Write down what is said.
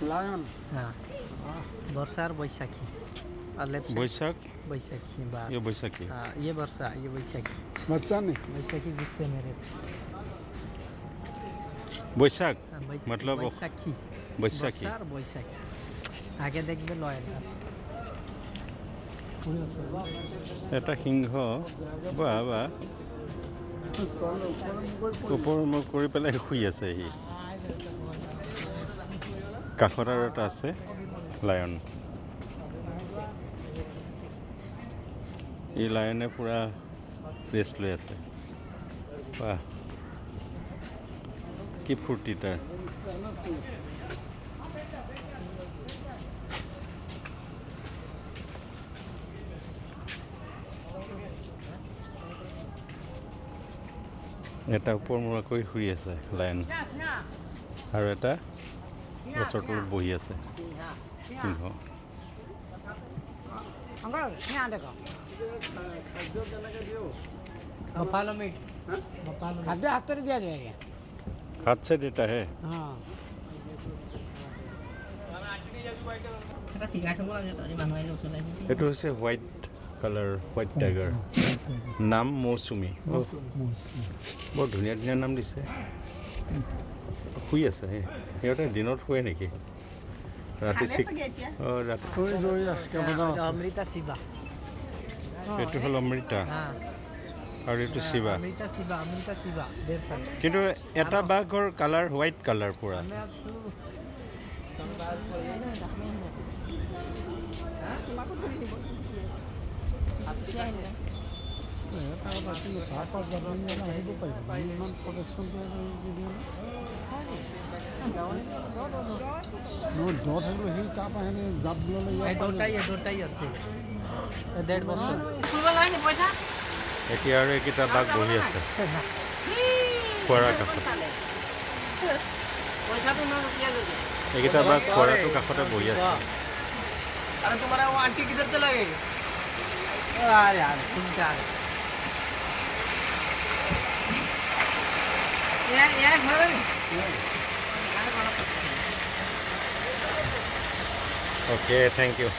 lion हाँ वर्षा और बैसाखी और लेफ्ट बैसाख बैसाखी बस ये बैसाखी हाँ ये वर्षा ये बैसाखी बच्चा नहीं बैसाखी जिससे मेरे बैसाख हाँ, मतलब बैसाखी बैसाखी वर्षा और बैसाखी आगे देखबे लयल এটা সিংহ বা বা ওপৰ মুখ কৰি পেলাই শুই আছে সি কাষত আৰু এটা আছে লায়ন এই লায়নে পুৰা ৰেষ্ট লৈ আছে বাহ কি ফূৰ্তি তাৰ এটা ওপৰ মূৰা কৰি শুই আছে লায়ন আৰু এটা গছৰ তলত বহি আছে সিংহ बफालो मीट खाद्य हाथ से दिया जाएगा हाथ से देता है हाँ এইটো হৈছে হোৱাইট কালাৰ হোৱাইট টাইগাৰ নাম মৌচুমী বৰ ধুনীয়া ধুনীয়া নাম দিছে শুই আছে সিহঁতে দিনত শুৱে নেকি ৰাতি ৰাতি अमृता शिवा এইটো হ'ল অমৃতা हाँ আৰু এইটো শিৱা अमृता शिवा 1.5 साल কিন্তু এটা বাঘৰ কালাৰ হোৱাইট কালাৰ পুৰা दोटाई আছে 1.5 বছৰ এতিয়া আৰু এইকেইটা বাঘ বহি আছে খোৱাৰা কাষত এইকেইটা বাঘ খোৱাৰাটোৰ কাষতে বহি আছে अरे तुम्हारा वो आंटी किधर चला गई अरे यार तुम क्या ये घर ओके थैंक यू